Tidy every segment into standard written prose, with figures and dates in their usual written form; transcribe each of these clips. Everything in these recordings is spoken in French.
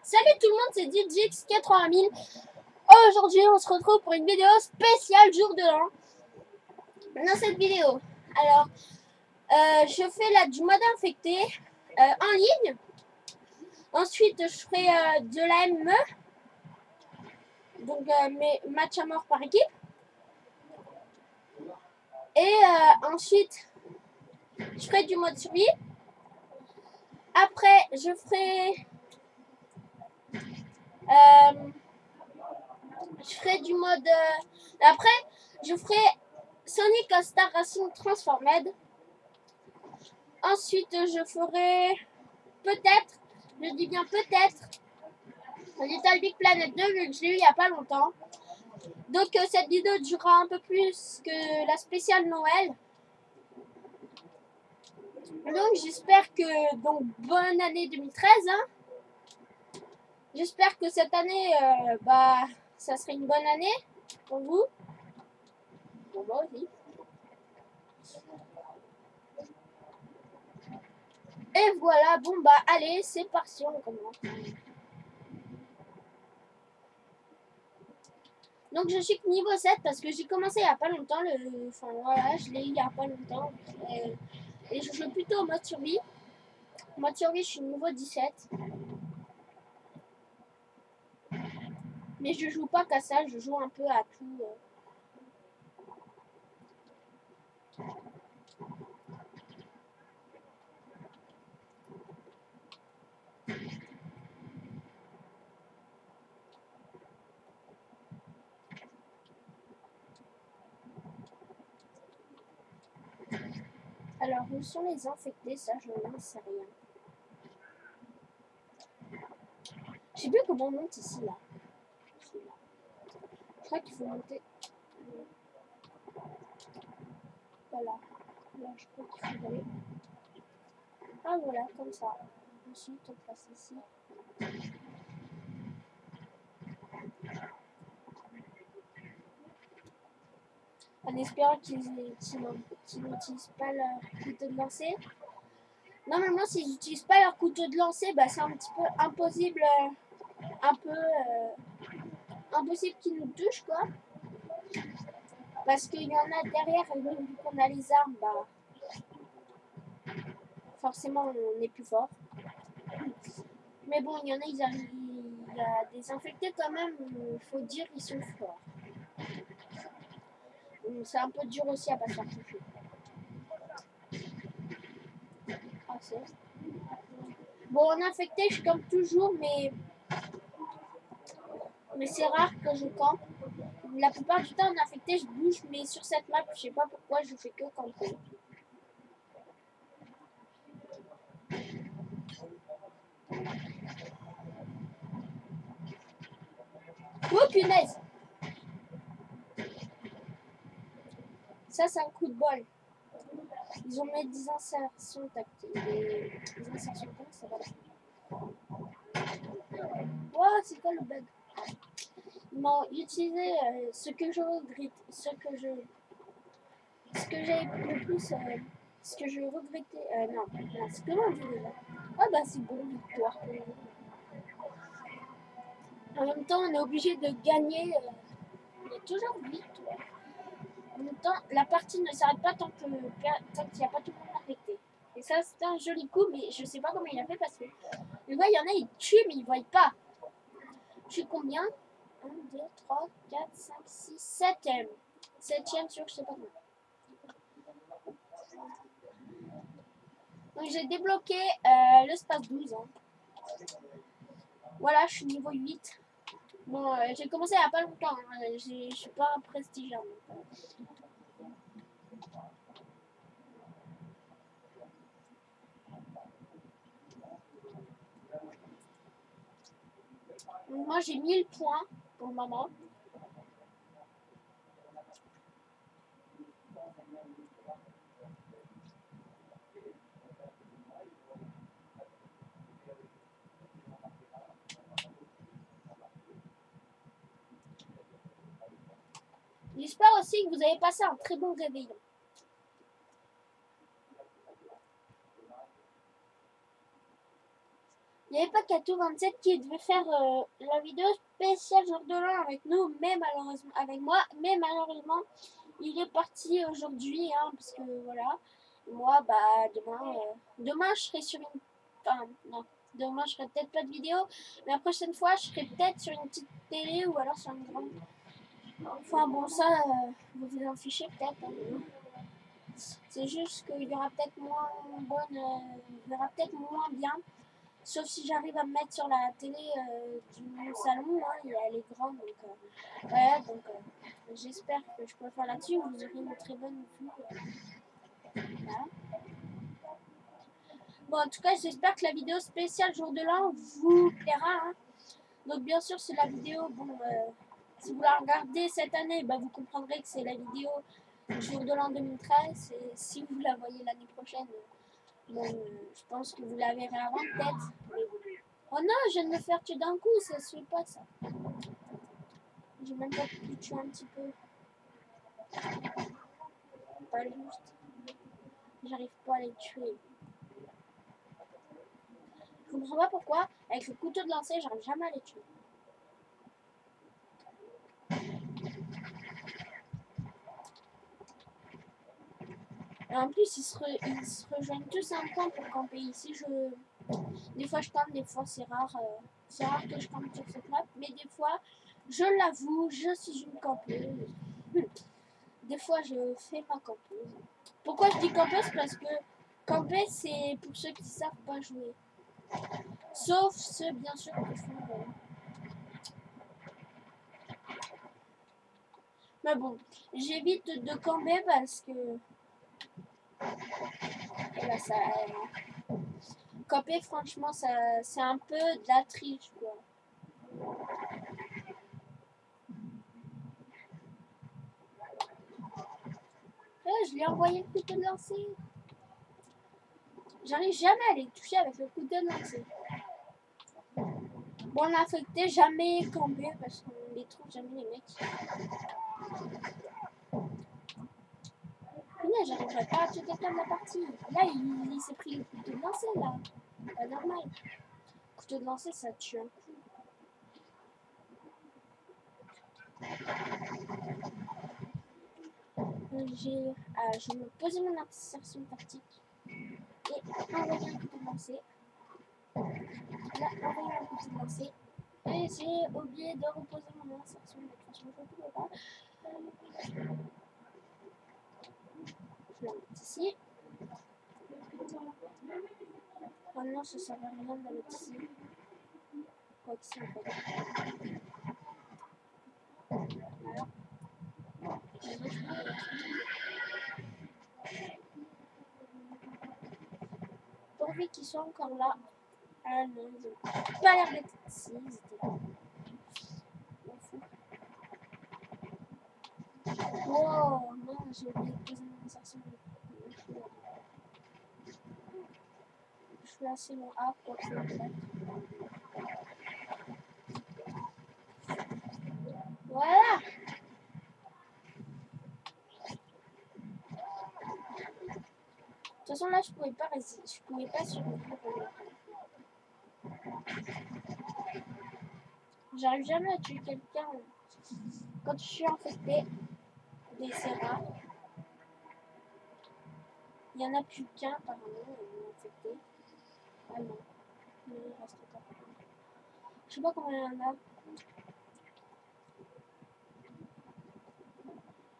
Salut tout le monde, c'est DJX80 000. Aujourd'hui, on se retrouve pour une vidéo spéciale jour de l'an. Dans cette vidéo, alors, je fais du mode infecté en ligne. Ensuite, je ferai de la ME, donc mes matchs à mort par équipe. Et ensuite, je ferai du mode survie. Après, je ferai du mode... après, je ferai Sonic All-Star Racing Transformed. Ensuite, je ferai peut-être, je dis bien peut-être, Little Big Planet 2, vu que je l'ai eu il n'y a pas longtemps. Donc cette vidéo durera un peu plus que la spéciale Noël. Donc j'espère que, bonne année 2013. Hein. J'espère que cette année, ça serait une bonne année pour vous. Pour moi aussi. Et voilà, bon bah allez, c'est parti, on commence. Donc je suis niveau 7 parce que j'ai commencé il n'y a pas longtemps. Enfin voilà, je l'ai eu il n'y a pas longtemps. Et je joue plutôt au mode survie. En mode survie, je suis niveau 17. Mais je joue pas qu'à ça, je joue un peu à tout. Alors, où sont les infectés? Ça, je n'en sais rien. Je sais plus comment on monte ici, là. Je crois qu'il faut monter. Voilà. Là, je crois qu'il faut aller. Ah, voilà, comme ça. Ensuite, on passe ici. En espérant qu'ils n'utilisent pas leur couteau de lancer. Normalement, s'ils n'utilisent pas leur couteau de lancer, c'est un petit peu impossible. Impossible qu'ils nous touchent, quoi. Parce qu'il y en a derrière, et même vu qu'on a les armes, forcément on est plus fort. Mais bon, il y en a, il y a des infectés quand même, il faut dire, ils sont forts. C'est un peu dur aussi à pas se faire toucher. Ah, bon, en infecté, je campe toujours, mais c'est rare que je campe. La plupart du temps, en infecté, je bouge, mais sur cette map, je sais pas pourquoi, je fais que camper. Oh punaise! Ça, c'est un coup de bol. Ils ont mis des insertions tactiques. Des insertions, comment ça va? Wow, c'est quoi le bug? Ils m'ont utilisé ce que je regrette. Ce que j'ai le plus. Ce que je regrettais. Non, c'est comment on dit déjà? Ah bah c'est bon, victoire. En même temps, on est obligé de gagner. Il y a toujours victoire. En même temps, la partie ne s'arrête pas tant qu'il n'y a pas tout le monde affecté. Et ça, c'est un joli coup, mais je sais pas comment il a fait parce que le gars, il y en a, il tue, mais il ne voit pas. Je suis combien? 1, 2, 3, 4, 5, 6, 7ème. 7ème sur je sais pas combien. Donc j'ai débloqué l'espace 12. Hein. Voilà, je suis niveau 8. Bon, j'ai commencé il n'y a pas longtemps. Hein. Je suis pas un prestige. Hein. Moi j'ai 1000 points pour le moment. J'espère aussi que vous avez passé un très bon réveillon. Il n'y avait pas Kato27 qui devait faire la vidéo spéciale jour de l'an avec nous, mais malheureusement, avec moi, mais malheureusement, il est parti aujourd'hui, hein, parce que voilà, moi, bah, demain, je serai sur une, enfin, non, demain, je ferai peut-être pas de vidéo, mais la prochaine fois, je serai peut-être sur une petite télé ou alors sur une grande. Enfin, bon, ça, vous vous en fichez peut-être, hein. C'est juste qu'il y aura peut-être moins bonne, il y aura peut-être moins bien. Sauf si j'arrive à me mettre sur la télé du salon, hein, elle est grande, donc voilà, donc j'espère que je peux le faire là-dessus, vous aurez une très bonne vue. Voilà. Bon, en tout cas, j'espère que la vidéo spéciale jour de l'an vous plaira. Hein. Donc bien sûr, c'est la vidéo, bon, si vous la regardez cette année, bah, vous comprendrez que c'est la vidéo jour de l'an 2013, et si vous la voyez l'année prochaine, bon, je pense que vous la verrez avant peut-être. Oh non, je viens de me faire tuer d'un coup, ça se fait pas ça. J'ai même pas pu tuer un petit peu. Pas juste. J'arrive pas à les tuer. Je comprends pas pourquoi, avec le couteau de lancer, j'arrive jamais à les tuer. Et en plus, ils se rejoignent tous un point pour camper ici. Des fois, je campe, des fois, c'est rare. C'est rare que je campe sur cette map, mais des fois, je l'avoue, je suis une campeuse. Des fois, je fais ma campeuse. Pourquoi je dis campeuse? Parce que camper, c'est pour ceux qui savent pas jouer. Sauf ceux, bien sûr, qui font... Mais bon, j'évite de camper parce que... Et là, ça... camper, franchement, c'est un peu de la triche, quoi. Je lui ai envoyé le couteau de lancer. J'arrive jamais à les toucher avec le couteau de lancer. Bon, on a affecté jamais camper parce qu'on les trouve jamais les mecs. Mais j'arriverai pas à tuer quelqu'un de la partie. Là, il s'est pris le couteau de lancer, là. Pas normal. Le couteau de lancer, ça tue un coup. Je me posais mon insertion tactique et envoyer un couteau de lancer. Là, envoyer un couteau de lancer. Et j'ai oublié de reposer mon insertion, de toute façon, je ne pouvais pas. Je la mets ici. Maintenant, ça ne sert à rien de la mettre ici. Quoi que c'est en fait. Voilà. Pourvu qu'ils soient encore là. Ah non, ils ont pas l'air d'être ici, ils étaient là. Wow, non, j'ai oublié de poser mon insertion. Je suis assez loin. Ah, quoi que c'est vrai. Voilà. De toute façon, là, je pouvais pas résister. Je pouvais pas survivre. J'arrive jamais à tuer quelqu'un quand je suis infecté. C'est rare. Il y en a plus qu'un apparemment infecté. Ah non. Mais il reste encore. Je sais pas combien il y en a.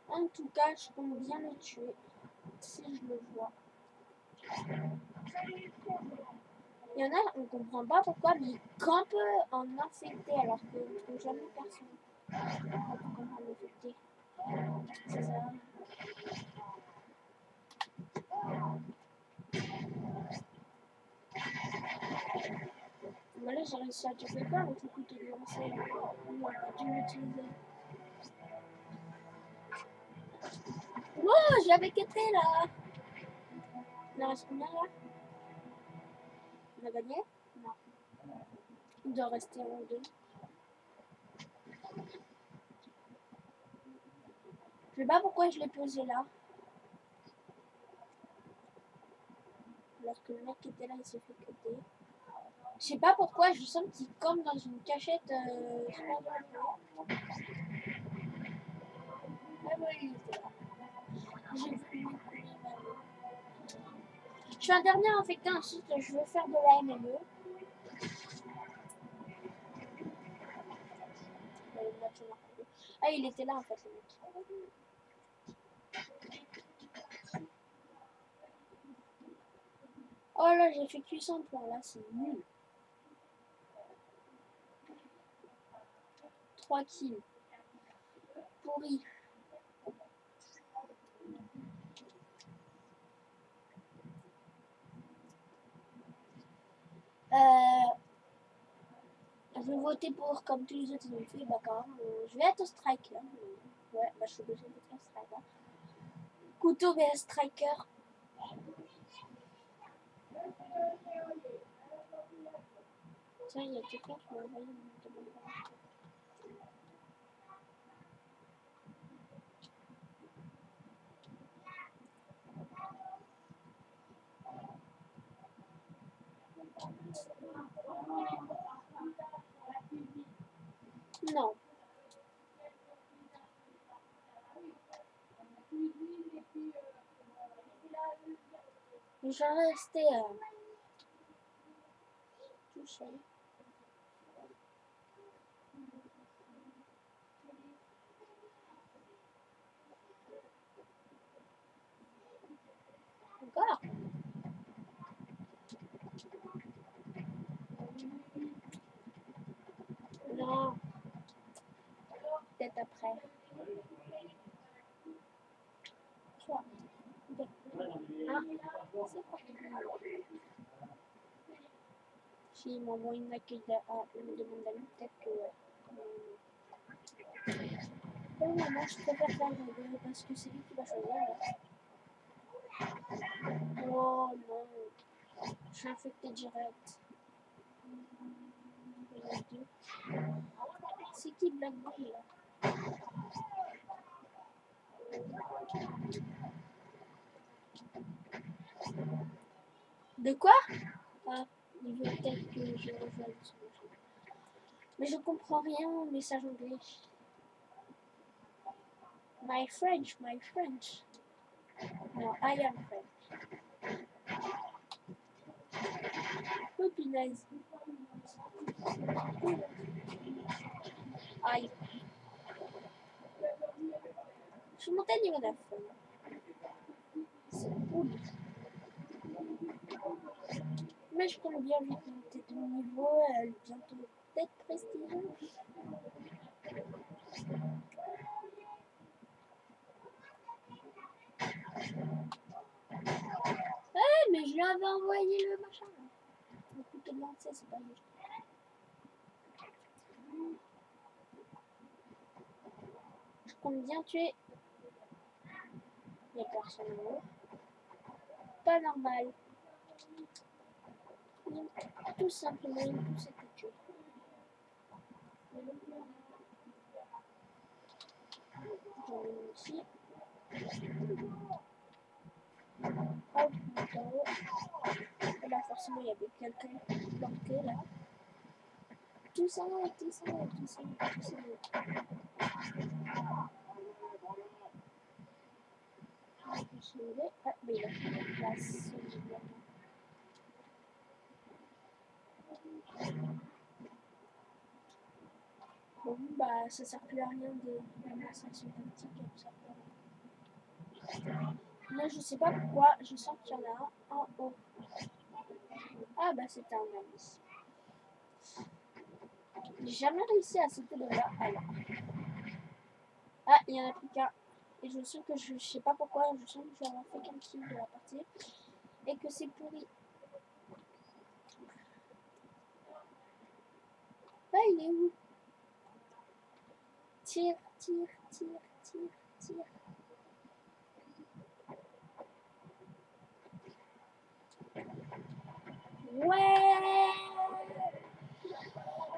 En tout cas, je compte bien le tuer. Si je le vois. Il y en a, on comprend pas pourquoi, mais ils campent en infecté alors qu'ils ne trouvent jamais personne. Pourquoi en infecté? C'est ça. Voilà, j'ai réussi à tuer quelqu'un avec le couteau de lancer. On n'a pas dû l'utiliser. Oh, j'avais quitté là. Il en reste combien là? On a gagné? Non. Il doit rester en deux. Je sais pas pourquoi je l'ai posé là. Alors que le mec qui était là, il s'est fait cutter. Je sais pas pourquoi, je sens qu'il comme dans une cachette super dangereuse. Ah ouais, il était là. J'ai vu. Je suis un dernier infecté, ensuite je veux faire de la MME. Ah, il était là en fait, le mec. Oh là, j'ai fait cuisson point là, c'est nul. 3 kills. Pourri. Je vais voter pour, comme tous les autres ils ont fait, d'accord. Je vais être au strike là. Ouais, bah je suis obligée d'être au strike là. Couteau vs striker. Tiens, il y a quelqu'un qui m'a envoyé une demande. Non. Je vais rester tout seul. Encore. Non. Peut-être après. 3, 2, 1. C'est parti. S'il m'envoie une demande d'amis, peut-être que... Pour le moment, je préfère faire le 2 parce que c'est lui qui va choisir. Là. Oh non. Je suis infecté direct. C'est qui Black Bull là? De quoi? Ah, il veut peut-être que je rejoigne son jeu. Mais je comprends rien au message anglais. My French, my French. No, I am French. Oh punaise. Aïe. Je suis montée niveau 9. C'est cool. Mais je compte bien vite monter de niveau, bientôt peut-être prestige. Eh, mais je lui avais envoyé le machin. Le couteau de lancer, c'est pas juste. Je compte bien tuer. Il n'y a personne en haut. Pas normal. Tout simplement, tout s'est tué. J'en ai ici. Hop, en haut. Et là, forcément, il y avait quelqu'un planqué là. Tout ça, tout ça, tout ça, tout ça. Je vais... Ah, mais il a plus de place. Bon, bah, ça sert plus à rien de lancer son tactique comme ça. Là, je sais pas pourquoi, je sens qu'il y en a un en haut. Ah, bah, c'était un ami. J'ai jamais réussi à sauter de là. Alors. Ah, il y en a plus qu'un. Et je sens que je sais pas pourquoi, je sens que je vais avoir fait qu'un kill de la partie. Et que c'est pourri. Ah, il est où? Tire, tire, tire, tire, tire. Ouais.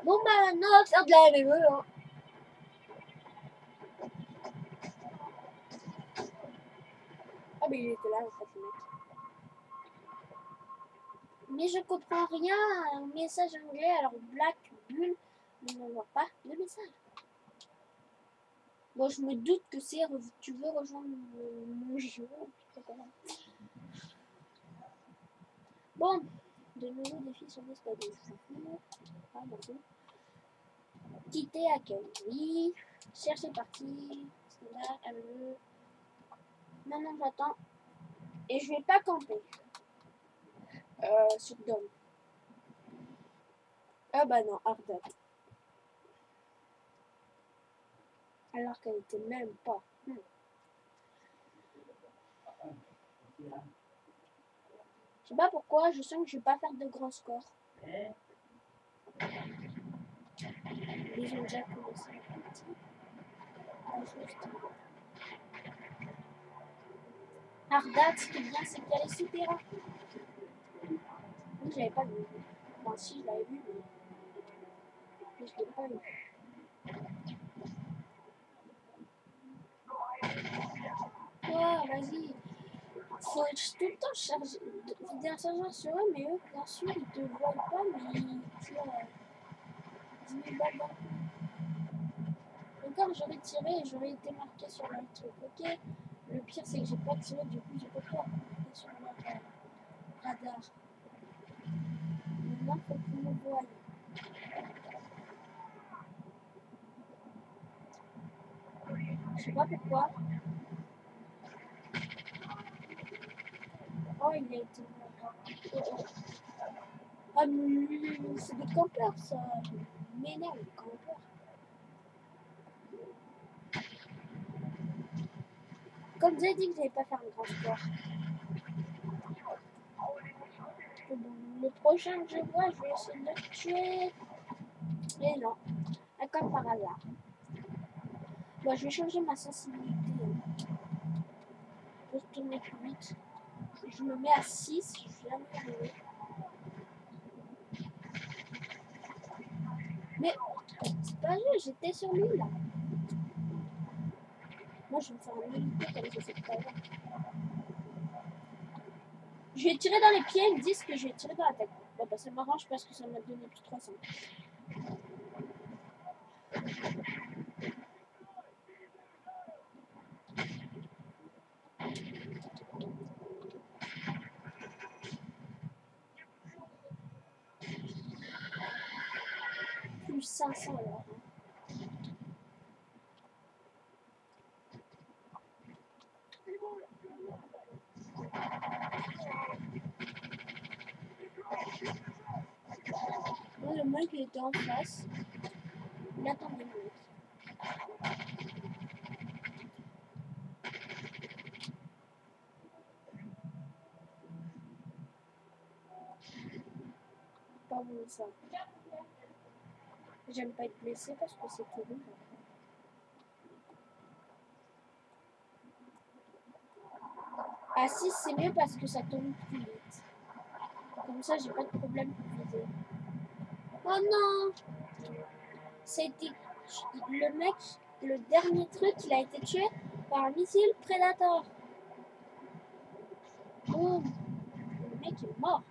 Bon, bah, maintenant, on va faire de la MME. Hein. Ah, mais il était là, en fait, le mec. Mais je comprends rien à un message anglais, alors Black Bull ne m'envoie pas de message. Bon, je me doute que c'est tu veux rejoindre mon jeu. Bon, de nouveaux défis sur les stades. Ah, bon. Quitter accueil, oui. Chercher partie. Standard, AME. Maintenant, j'attends. Et je vais pas camper. Sur Dom. Ah bah non, Ardat. Alors qu'elle était même pas. Je sais pas pourquoi, je sens que je vais pas faire de grands scores. Ils ont déjà commencé un petit. Ardat, ce qui est bien, c'est qu'elle est souterrain. Oui, je l'avais pas vu. Enfin, si, je l'avais vu, mais je l'ai pas vu. Oh, vas-y. Faut tout le temps charger, vider un chargeur sur eux, mais eux, bien sûr, ils te voient pas, mais ils tirent 10 000 balles dans le cou. Encore, j'aurais tiré et j'aurais été marqué sur le truc, ok? Le pire, c'est que j'ai pas tiré, du coup, j'ai pas pu marquer sur leur radar. Maintenant, faut qu'ils me voient. Je sais pas pourquoi. Oh, il a été mort. Ah, mais c'est des campeurs, ça. Je m'énerve, les campeurs. Comme j'ai dit que j'allais pas faire un grand score. Le prochain que je vois, je vais essayer de le tuer. Et non, comme par hasard. Bon, je vais changer ma sensibilité pour tourner plus vite. Je me mets à 6, je suis jamais arrivé. Mais c'est pas vrai, j'étais sur lui là. Moi, je vais me faire un hélico comme je sais tout à l'heure. Je vais tirer dans les pieds, ils me disent que je vais tirer dans la tête. Bon, bah ça m'arrange parce que ça m'a donné plus 300. Plus 500 alors. Moi, le mec il était en face. Il attendait le mec. Pas bon ça. J'aime pas être blessé parce que c'est terrible. À 6 c'est mieux parce que ça tombe plus vite. Comme ça j'ai pas de problème pour viser. Oh non! C'était le mec, le dernier truc, il a été tué par un missile Predator. Boum! Le mec est mort.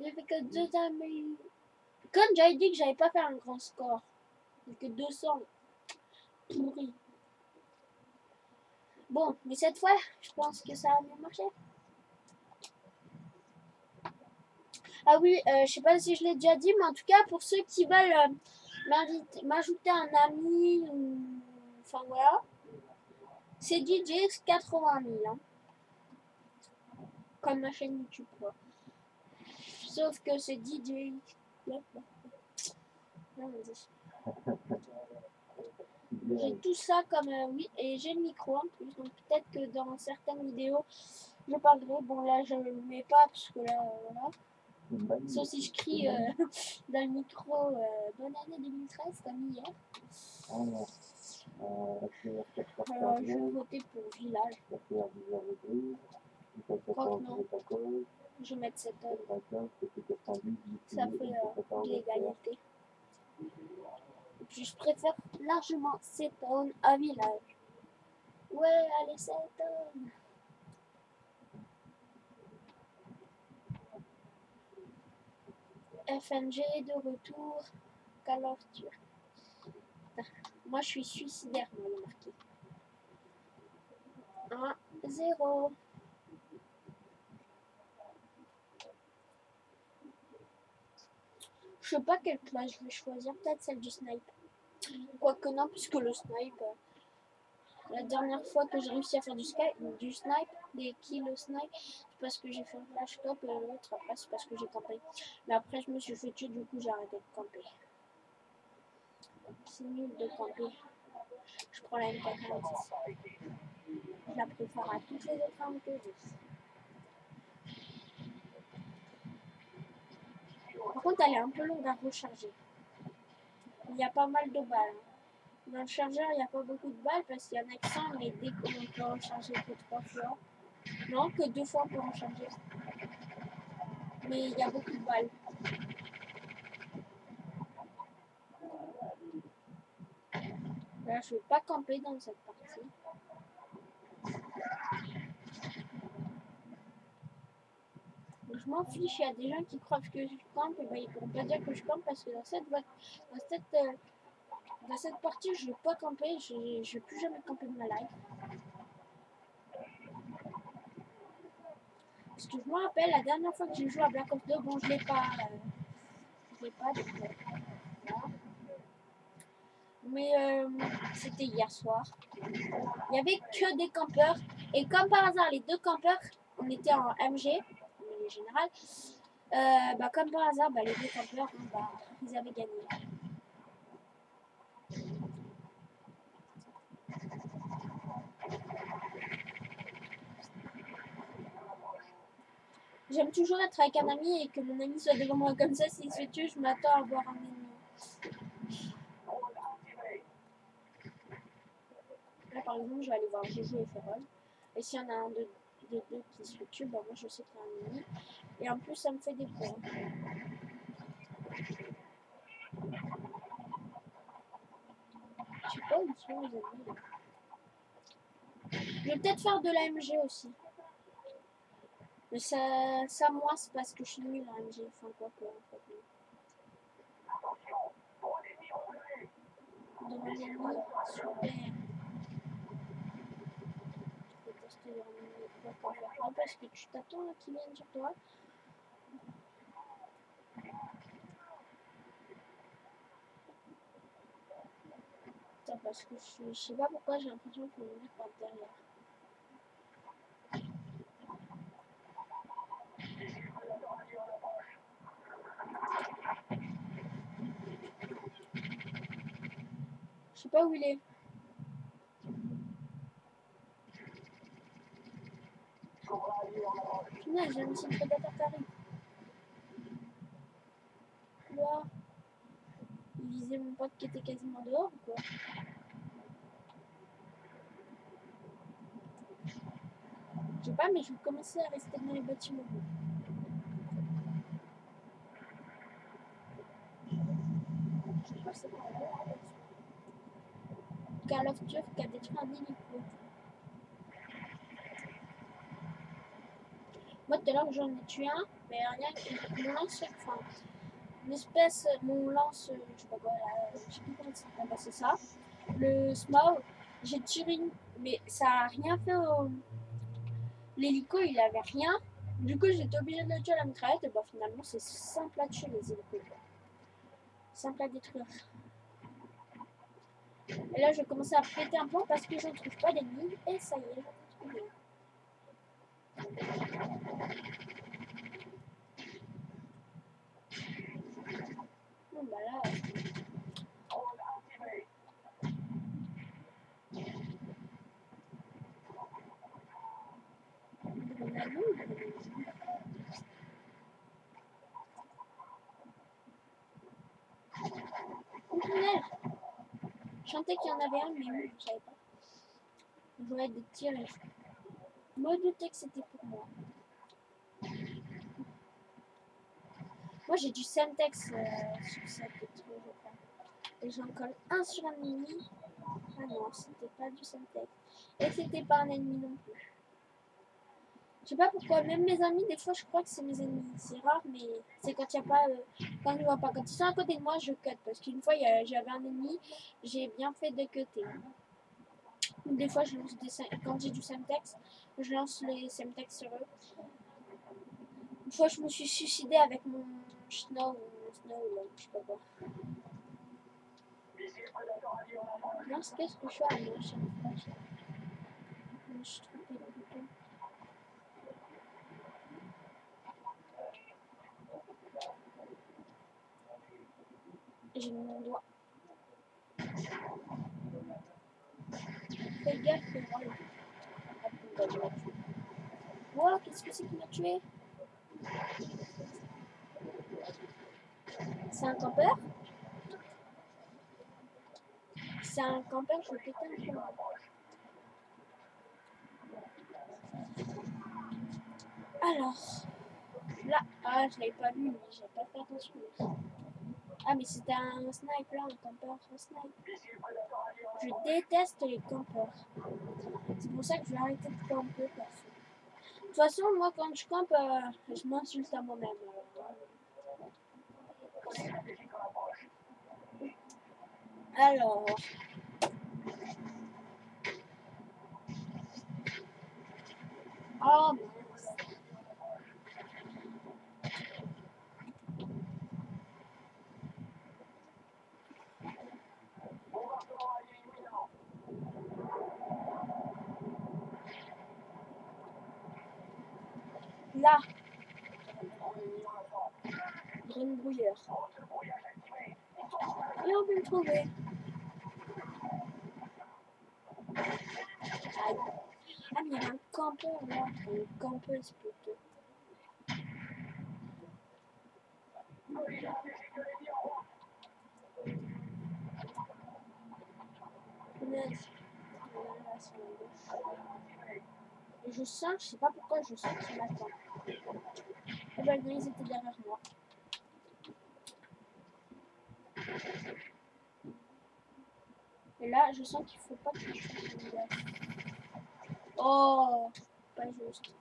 Il avait que 2 amis. Comme j'avais dit que j'allais pas faire un grand score. Il que 200. Pourri. Bon, mais cette fois, je pense que ça a mieux marché. Ah oui, je sais pas si je l'ai déjà dit, mais en tout cas, pour ceux qui veulent m'ajouter un ami, ou... enfin voilà, c'est DJ 80 000. Hein. Comme ma chaîne YouTube, quoi. Sauf que c'est DJ. J'ai tout ça comme oui, et j'ai le micro en plus, donc peut-être que dans certaines vidéos, je parlerai. Bon, là, je le mets pas parce que là, voilà. Sauf si je crie dans le micro bonne année 2013 comme hier. Je vais voter pour village. Croque non. Je vais mettre 7 tonnes. Ça fait l'égalité. Et puis je préfère largement 7 tonnes à village. Ouais, allez, 7 tonnes. FNG de retour. Call of Duty. Moi, je suis suicidaire, moi, il est marqué. 1-0. Je sais pas quelle classe je vais choisir. Peut-être celle du snipe. Quoique non, puisque le snipe... la dernière fois que j'ai réussi à faire du snipe, des kills au snipe, c'est parce que j'ai fait un flash top et l'autre après c'est parce que j'ai campé. Mais après je me suis fait tuer, du coup j'ai arrêté de camper. C'est nul de camper. Je prends la M496. Je la préfère à toutes les autres armes que j'ai. Par contre elle est un peu longue à recharger. Il y a pas mal de balles. Dans le chargeur il n'y a pas beaucoup de balles parce qu'il y en a que 100, mais dès qu'on peut recharger que 3 fois. Non, que 2 fois pour recharger. Mais il y a beaucoup de balles. Là, je ne vais pas camper dans cette partie. Je m'en fiche, il y a des gens qui croient que je campe, et ben ils ne pourront pas dire que je campe parce que dans cette partie, je ne vais pas camper, je ne vais plus jamais camper de ma life. Parce que je me rappelle, la dernière fois que j'ai joué à Black Ops 2, bon, je ne l'ai pas, donc, voilà. Mais c'était hier soir. Il n'y avait que des campeurs, et comme par hasard, les deux campeurs, on était en MG, en général. Bah, comme par hasard, bah, les deux campeurs, bah, ils avaient gagné. J'aime toujours être avec un ami et que mon ami soit devant moi comme ça. S'il se tue, je m'attends à voir un ennemi. Là, par exemple, je vais aller voir Jojo et Ferrol. Et s'il y en a un des deux qui se tue, bah, moi je sais qu'il y a un ennemi. Et en plus, ça me fait des points. Je sais pas où ils sont les ennemis. Je vais peut-être faire de l'AMG aussi. Mais ça moi, c'est parce que je suis nulle en AMG. Enfin, quoi que, en fait. Devant l'ennemi, super. Je vais tester leur ennemi. Quoi faire. Non, parce que tu t'attends là qu'ils viennent sur toi. Parce que je sais pas pourquoi j'ai l'impression qu'on me met par derrière. Je sais pas où il est. Punaise, j'ai un missile prédateur qui arrive. Là, il visait mon pote qui était quasiment dehors ou quoi? Je sais pas, mais je vais commencer à rester dans les bâtiments. Je vais passer par là. Call of Duty qui a détruit un hélico. Moi, tout à l'heure, j'en ai tué un, mais rien que mon lance, enfin, une espèce, mon lance, je sais pas quoi, je sais plus comment ça s'appelle, c'est ça. Le small, j'ai tiré une, mais ça a rien fait au. L'hélico, il avait rien. Du coup, j'étais obligée de le tuer à la mitraillette. Et bah, finalement, c'est simple à tuer les hélicos. Simple à détruire. Et là, je vais commencer à péter un plomb parce que je ne trouve pas d'ennemis. Et ça y est, j'en ai trouvé. Bon, bah là. Je sentais qu'il y en avait un, mais oui, je savais pas. J'aurais des tirs. Je me doutais que c'était pour moi. Moi, j'ai du Semtex sur cette truc, je crois. Et j'en colle un sur un ennemi. Ah non, c'était pas du Semtex. Et c'était pas un ennemi non plus. Je sais pas pourquoi, même mes amis, des fois je crois que c'est mes ennemis. C'est rare, mais c'est quand il n'y a pas. Quand je vois pas. Quand ils sont à côté de moi, je cut. Parce qu'une fois, j'avais un ennemi, j'ai bien fait de cutter. Des fois, je lance quand j'ai du semtex, je lance les semtex sur eux. Une fois, je me suis suicidée avec mon Snow, je sais pas quoi. Mince, qu'est-ce que je fais à moi chaque fois? Je me suis trompée de bouton. J'ai mis mon doigt. Fais gaffe, c'est vrai. Wow, qu'est-ce que c'est qui m'a tué? C'est un campeur? C'est un campeur, je vais péter un peu. Alors, là, ah, je l'avais pas vu, mais j'ai pas fait attention. Ah, mais c'était un snipe là, un campeur, un snipe. Je déteste les campeurs. C'est pour ça que je vais arrêter de camper. De toute façon, moi, quand je campe, je m'insulte à moi-même. Alors. Oh, mince. Là. Grenouilleur. Et on peut le trouver. Aïe. Ah, mais il y a un campeur là. Une campeuse plutôt. Punaise. Là, sur la gauche. Et je sens, je sais pas pourquoi, je sens qu'il m'attend. Eh ben, ils étaient derrière moi. Et là, je sens qu'il faut pas que je fasse une gaffe. Oh, pas juste.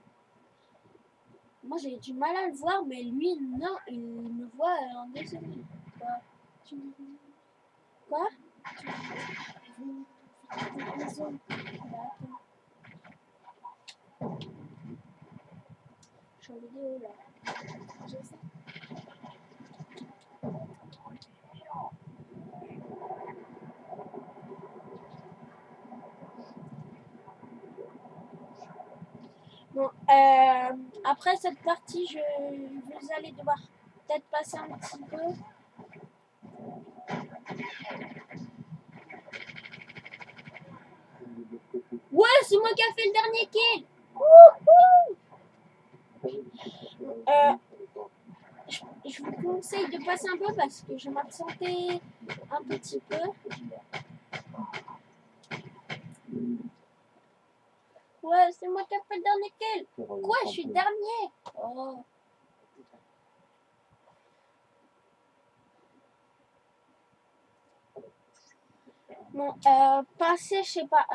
Moi, j'ai du mal à le voir, mais lui, non, il me voit en 2 secondes. Quoi? Quoi? Je suis en vidéo là. Je sais. Bon, après cette partie, vous allez devoir peut-être passer un petit peu. Ouais, c'est moi qui a fait le dernier kill. Je vous conseille de passer un peu parce que je m'absentais un petit peu. Ouais, c'est moi qui a fait le dernier kill. Quoi, je suis dernier? Oh. Bon, passer, je sais pas.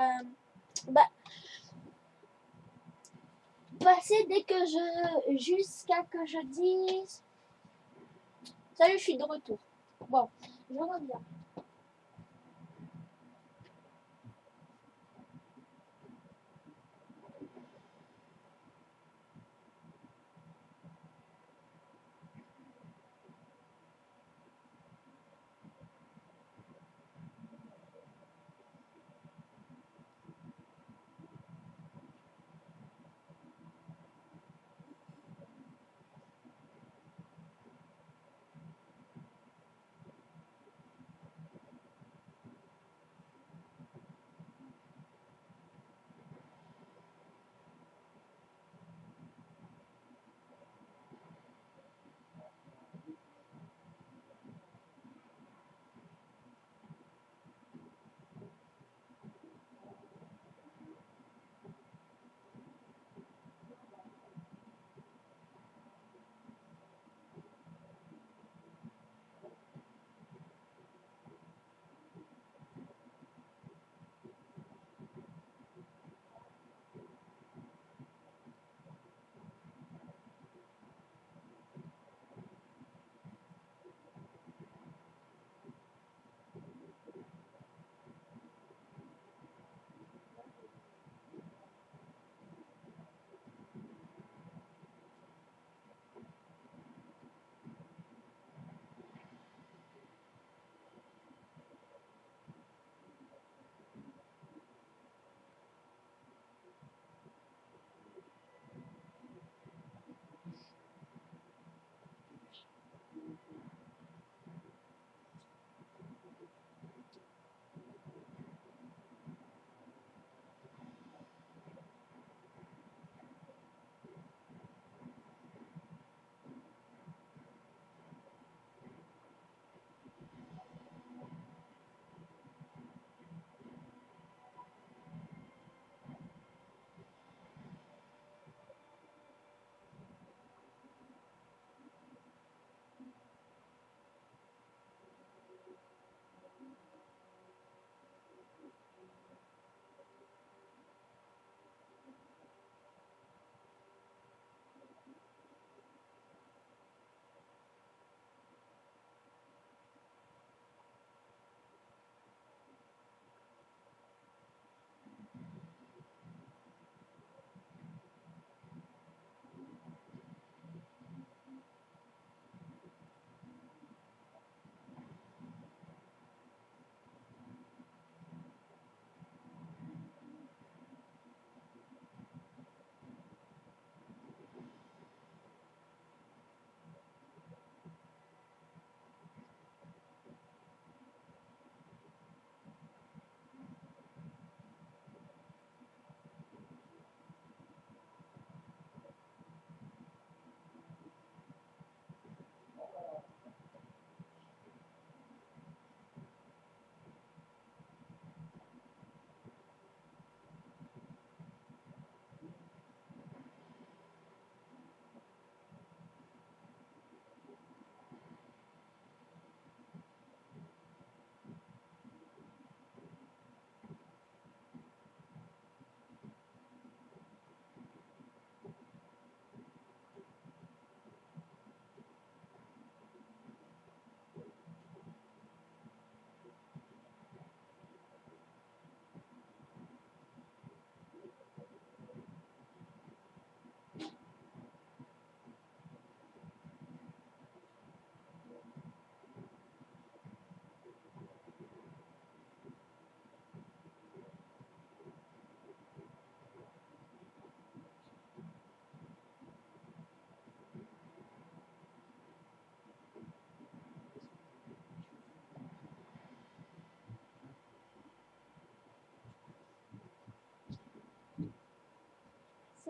Passer dès que jusqu'à que je dise. Salut, je suis de retour. Bon, je reviens.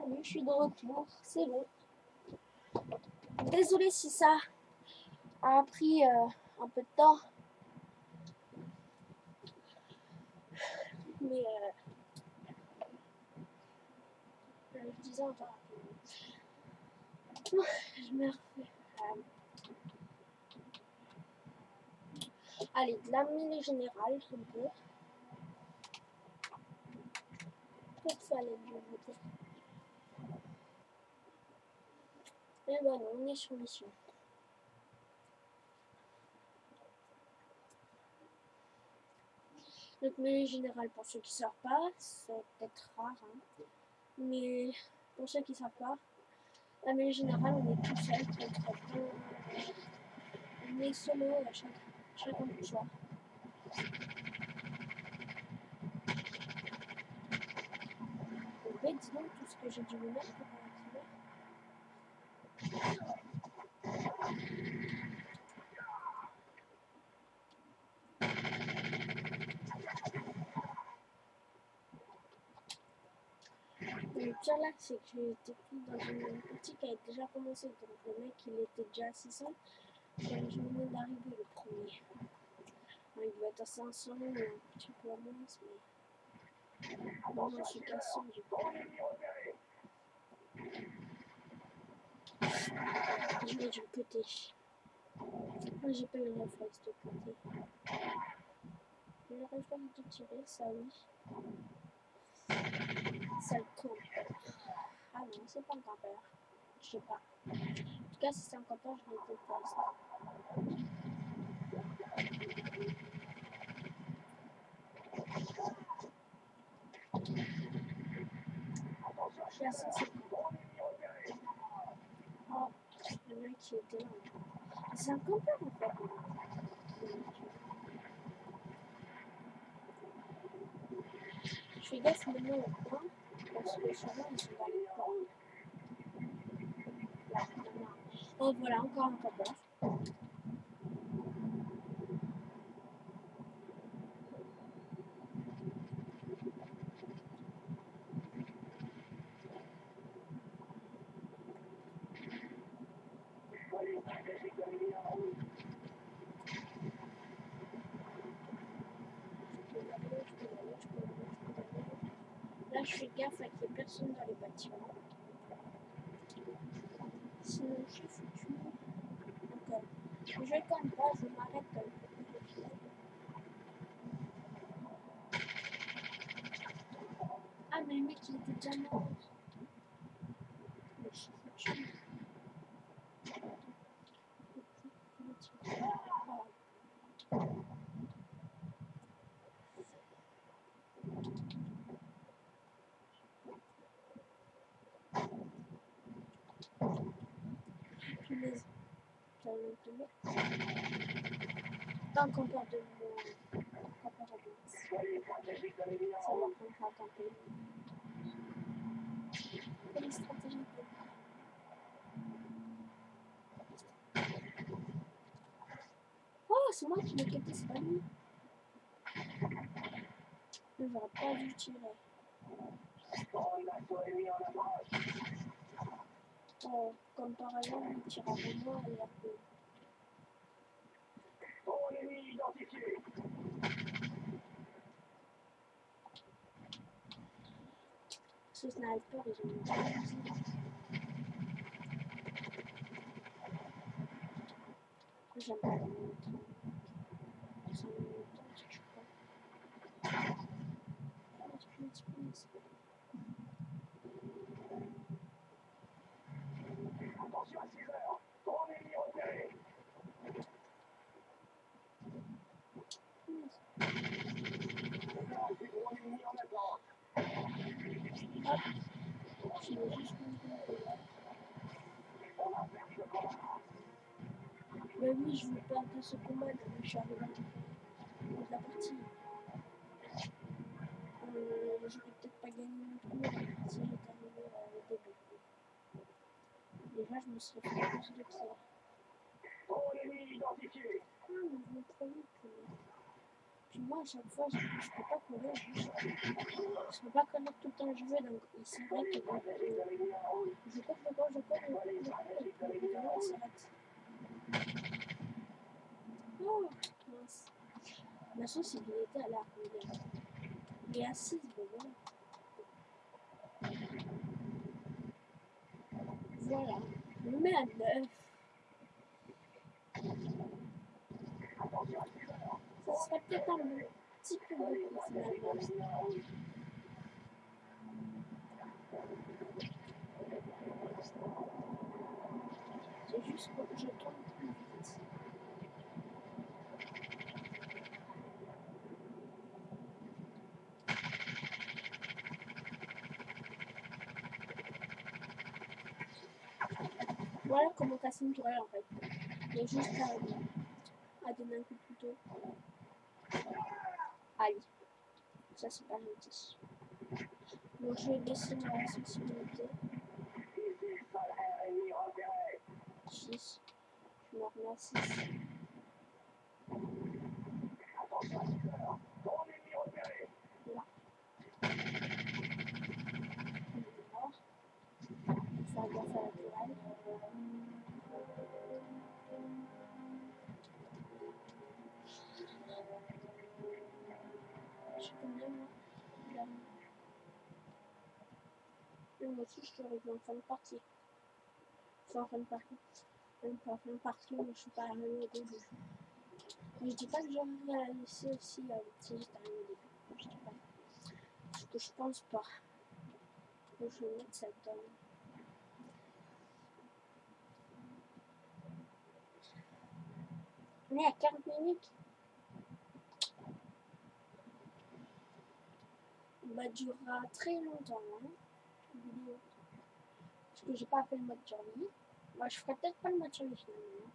Salut, je suis de retour, c'est bon. Désolée si ça a pris un peu de temps. Mais je disais encore. Je me refais. Allez, de la mêlée générale, un peu. Peut-être ça allait mieux voter. Et voilà, on est sur mission. Donc mêlée générale, pour ceux qui ne savent pas, c'est peut-être rare, hein. Mais pour ceux qui ne savent pas, la mêlée générale, on est tout seul contre on est solo chacun pour soi. Dis donc tout ce que j'ai dû me mettre pour activer. Le pire là, c'est que j'ai été pris dans une partie qui avait déjà commencé. Donc le mec, il était déjà à 600. Et je venais d'arriver le premier. Enfin, il doit être à 500 ou un petit peu à moins, mais moi je suis qu'à 100 du coup. Je vais du côté. Moi j'ai pas eu le réflexe de côté. Le réflexe de tirer, ça oui. Ça le camp. Ah non, c'est pas un campeur. Je sais pas. En tout cas, si c'est un campeur, je le déteste. Je suis à 150. Oh, le mec qui était là. C'est un campeur en fait. Je fais gaffe maintenant au coin, parce que souvent ils sont dans les coins. Là, oh voilà, encore un campeur. Là, je fais gaffe à qu'il n'y ait personne dans les bâtiments. Sinon, je suis foutu. Donc, je vais quand même pas, je m'arrête dans le ah, mais le mec, il était déjà mort. Mais je suis foutu. Punaise. Pas un campeur de mon. Campeur à deux. Ça va prendre à camper. Quelle stratégie de. Oh, c'est moi qui l'ai capté, c'est pas lui. Mais j'aurais pas dû tirer. Oh, comme par hasard, il tire avant moi et après. Ce sniper, ils ont une bonne musique. J'aime pas le montre. C'est un montant, je crois. Attention à 6 heures. Ton ennemi repéré. Mais oui, je veux perdre ce combat, là, je suis arrivé à la partie. J'aurais peut-être pas gagné mon tour si j'étais arrivé au début. Déjà, je me serais fait plus de tirs. Ah, mais je vais trop vite. Puis moi, à chaque fois, je peux pas courir. Je peux pas courir tout le temps que je veux. Donc, c'est vrai que je cours, et puis la vidéo, elle s'arrête. Oh, mince. Ma chance, c'est qu'il était à l'arc. Il est à 6, voilà. Voilà. Je me mets à 9. Ça serait peut-être un petit peu beaucoup finalement. C'est juste que je tourne plus vite. Voilà comment casser une tourelle en fait. Il y a juste à donner un coup de couteau. Aïe. Ça c'est pas gentil. Bon, je vais baisser ma sensibilité. 6. Je me remets à 6. Là. Il est mort. Faire gaffe à la tourelle. Je suis combien moi? Et moi aussi je suis arrivée en fin de partie. Enfin en fin de partie. Même pas en fin de partie, mais je suis pas arrivée au début. Mais je dis pas que j'aurais réussi aussi si j'étais arrivée au début. Je dis pas. Parce que je pense pas. Donc je vais mettre ça dedans. On est à 40 minutes. Ça durera très longtemps. Hein, vidéo. Parce que j'ai pas fait le mode survie. Moi je ferai peut-être pas le mode survie finalement.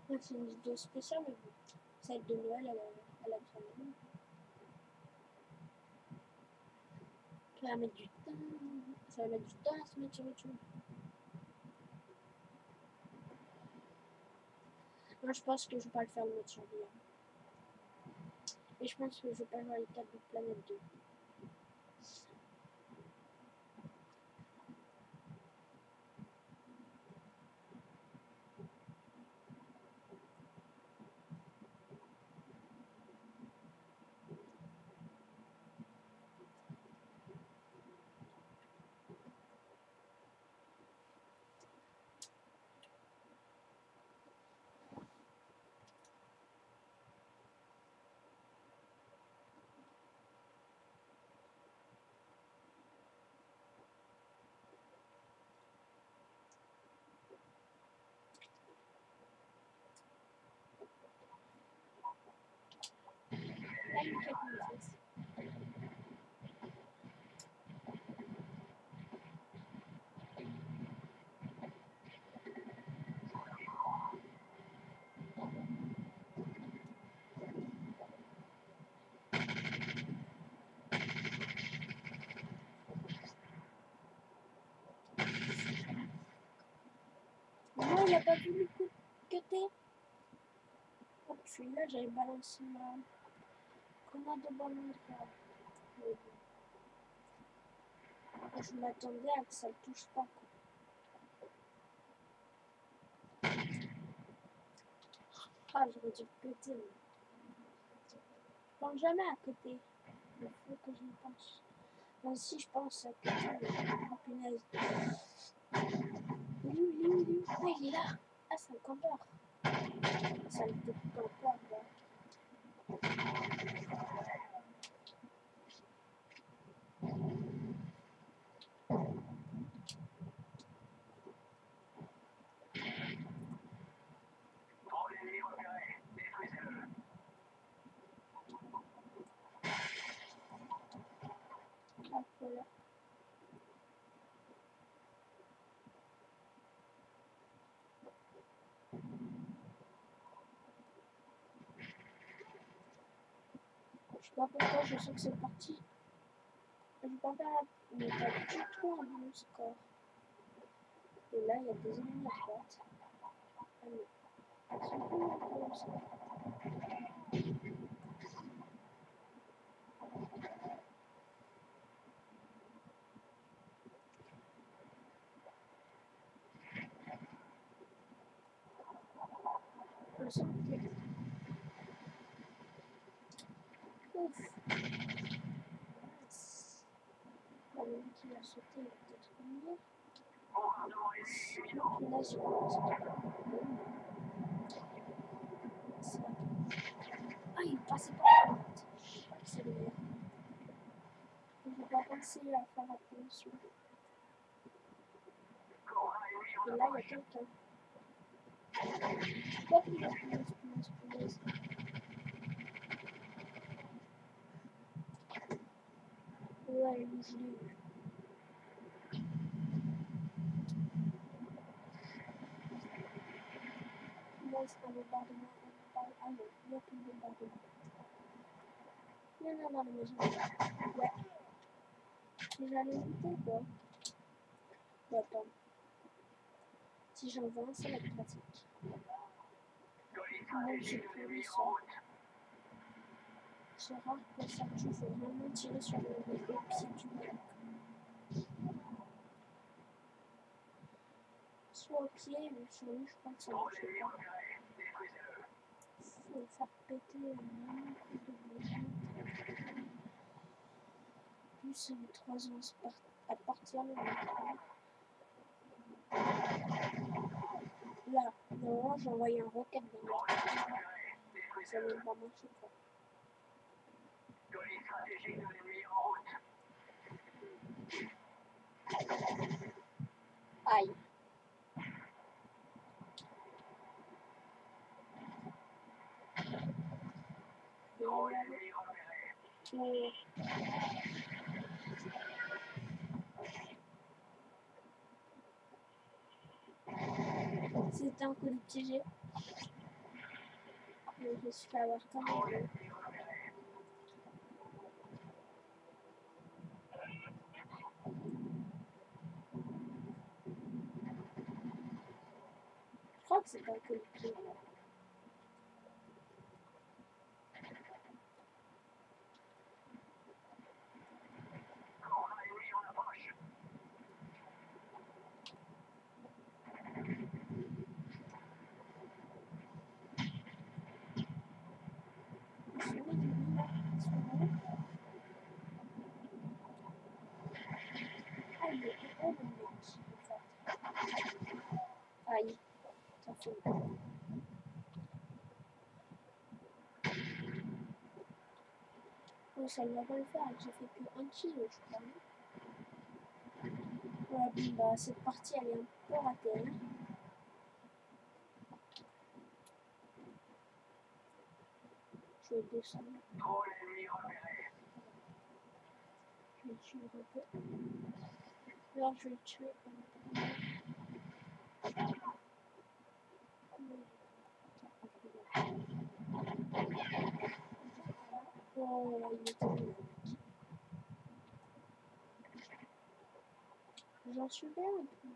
C'est une vidéo spéciale, mais bon. Celle de Noël, elle a besoin de nous. Ça va mettre du temps. Ça va mettre du temps à se mettre sur YouTube. Moi je pense que je vais pas le faire le mode survie. Hein. Et je pense que je vais pas jouer les 4 de Planète 2. Là, il me fait confiance. Non, il a pas voulu cutter. Oh, celui-là, j'avais balancé ma grenade de ballon de fer. Je m'attendais à que ça ne touche pas. Ah, j'aurais dû cutter. Je pense jamais à côté. Il faut que je y pense. Moi aussi, je pense à côté. Oh, punaise. Il est où? Ah, il est là. Ah, c'est un campeur. Ça me fait campeur, là. Ah, voilà. Je sais pas pourquoi, je sais que c'est parti. Je vais pas faire mais pas du tout un bon score. Et là, il y a des ennemis à droite. C'est bon, comme ça. Je sens que... Ouf. Bah, le mec qui va sauter, il va peut-être revenir. Là, je ah, il passait pas là. C'est le meilleur. Je n'ai pas pensé à faire attention. Et là, il y a quelqu'un. Quoi qu'il y a punaise. Ouais, lui, je l'ai eu. Là, c'est un bombardement. Ah non, il n'y a plus de bombardement. Il y en a dans la maison. Ouais. Mais j'allais éviter quoi. Bon, attends. Si j'en vends, ça va être pratique. Même j'ai prévu ça. C'est rare que ça tue, faut vraiment tirer sur le pied du mec. Soit au pied ou sur lui, je crois que ça marche pas. Faut le faire péter un coup de boule. Plus ça met 3 ans à partir de là, normalement j'ai envoyé un roquette dans leur ça n'a pas marché quoi. Aïe. C'était un coup de piégé. Mais je me suis fait avoir quand même. Je crois que c'est un coup de pied. Aïe, ça fait. Oh, ça ne va pas le faire, j'ai fait que 1 kilo, je crois. Ouais, bon, bah, cette partie elle est un peu ratée. Je vais descendre. Je vais le tuer un peu. Alors, je vais le tuer un peu. Oh, il était là. J'en suis bien un peu.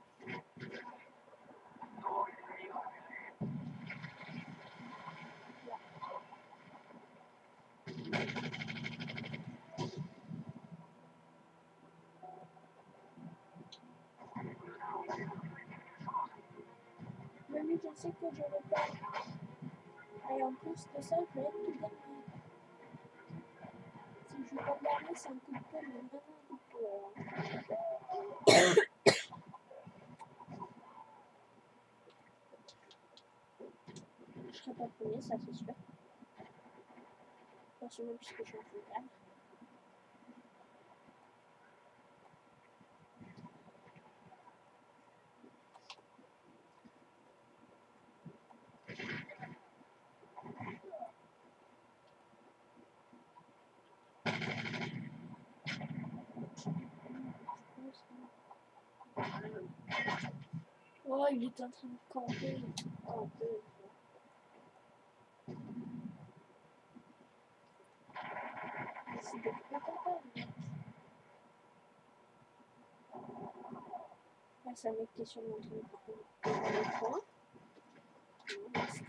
Mais lui, je sais que je le perds. Et en plus de ça, je vais être tout gagner. Si je veux pas le gagner, c'est un coup de poing, mais vraiment un coup de poing. Je serai pas premier, ça c'est sûr. Forcément, puisque je suis en finale. Oh, il est en train de camper. C'est des là, c'est un mec qui est sur mon truc.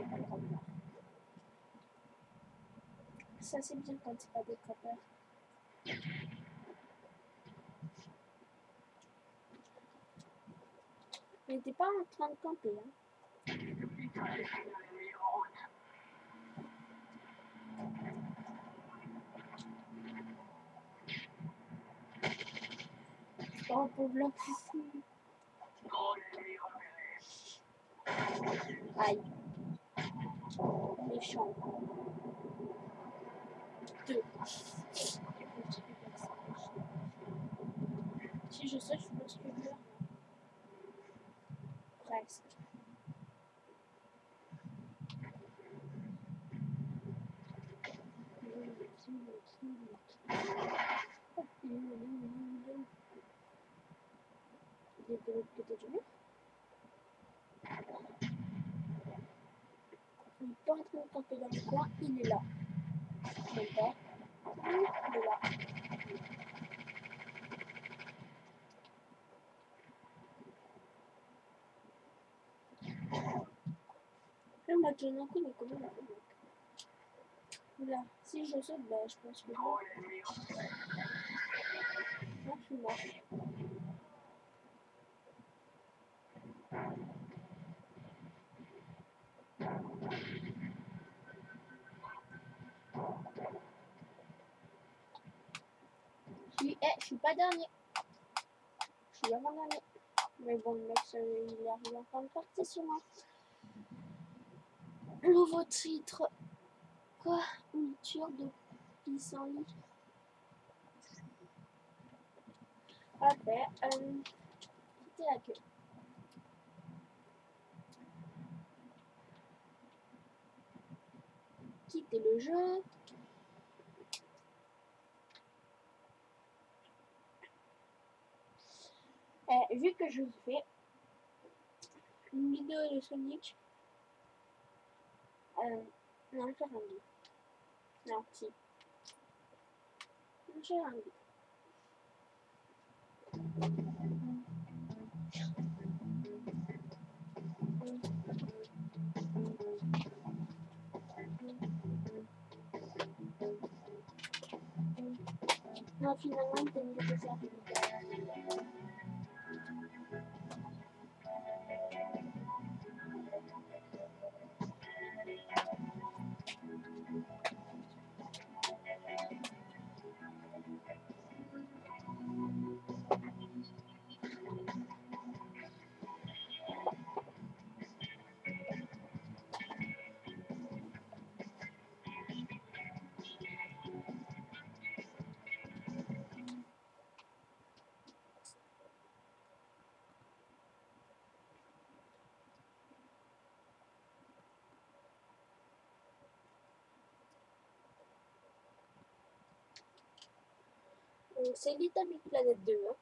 j'ai pas le droit de voir. Ça c'est bien quand c'est pas des campeurs. Mais t'es pas en train de camper, hein. Oh, pauvre la piscine. Aïe. Méchant. 2. Si je sais, je pense que je presque. Il est de l'autre côté du mur. Il n'est pas en train de camper dans le coin, il est là. Même pas. Il est là. Le maintenant qu'on est comment là. Là, si je saute, bah je pense que non. Non, je suis mort. Je suis pas dernier. Je suis avant-dernier. Mais bon, le mec, il arrive en fin de partie sur moi. Nouveau titre. Quoi? Une tueur de pissenlit. Après, quitter la queue. Quitter le jeu. Vu que je fais une vidéo de Sonic, non, j'ai rien dit. Non, si. J'ai rien dit. Non, finalement, il peut me laisser faire des vidéos. Donc, c'est Little Big Planet 2. Hein.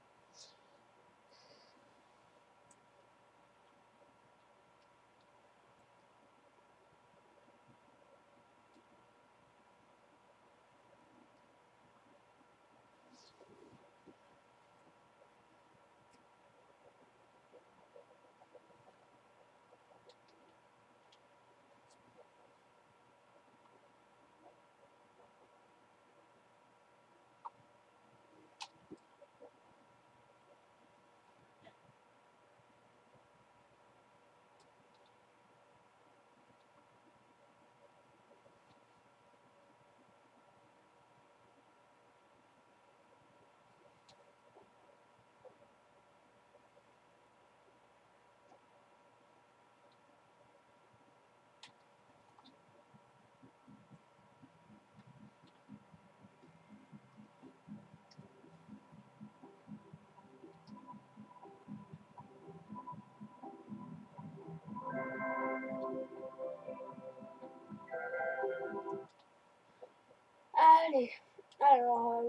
Allez, alors,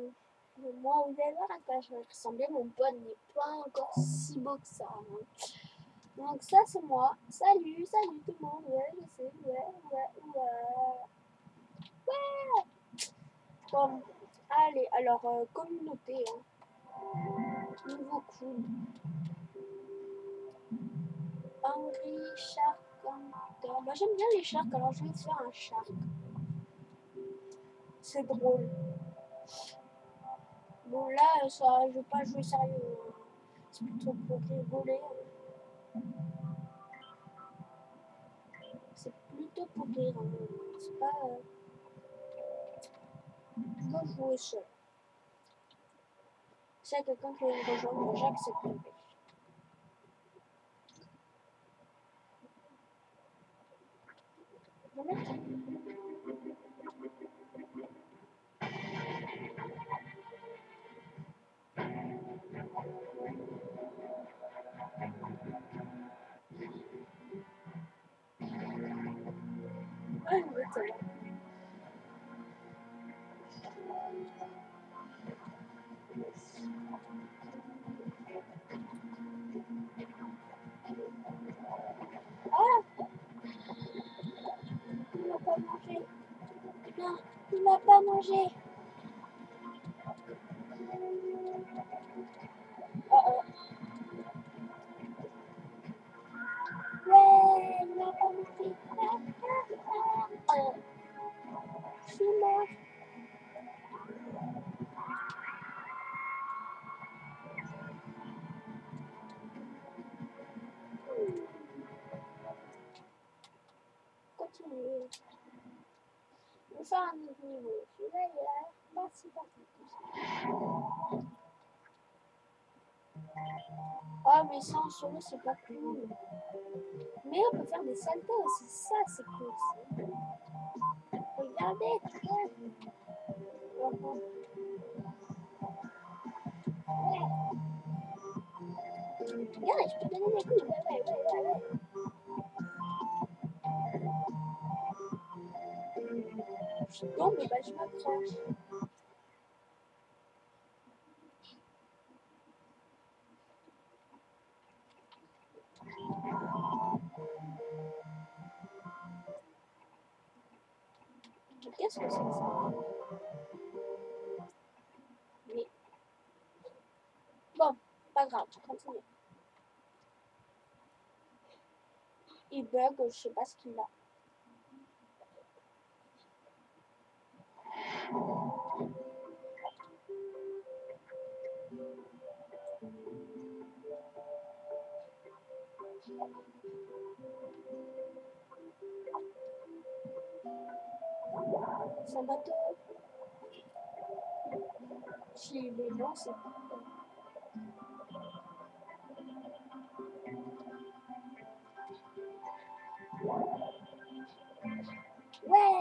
moi, vous allez voir à quoi je vais ressembler. Mon pote n'est pas encore si beau que ça. Hein. Donc, ça, c'est moi. Salut, salut tout le monde. Ouais, je sais, ouais. Bon, allez, alors, communauté. Hein. Nouveau coup. Angry Shark Moi j'aime bien les sharks, alors je vais faire un shark. C'est drôle. Bon là, ça, je vais pas jouer sérieux. C'est plutôt pour rigoler. C'est plutôt pour rire. C'est pas... je peux jouer seul. S'il y a quelqu'un qui veut me rejoindre, j'accepte. Non, il m'a pas mangé. Oh. Ouais, il m'a pas mangé. Je suis mort. Continuez. On va faire un autre niveau. Celui-là, il a pas si facile que ça. Oh, mais ça en solo, c'est pas cool. Mais on peut faire des saletés aussi. Ça, c'est cool aussi. Regardez. Ouais. Regarde, je peux donner des coups. Ouais. Je tombe, bah je m'accroche. Qu'est-ce que c'est que ça? Mais... Bon, pas grave, continue. Il bug, je sais pas ce qu'il a. C'est un bateau. S'il est lent, c'est pas. Ouais.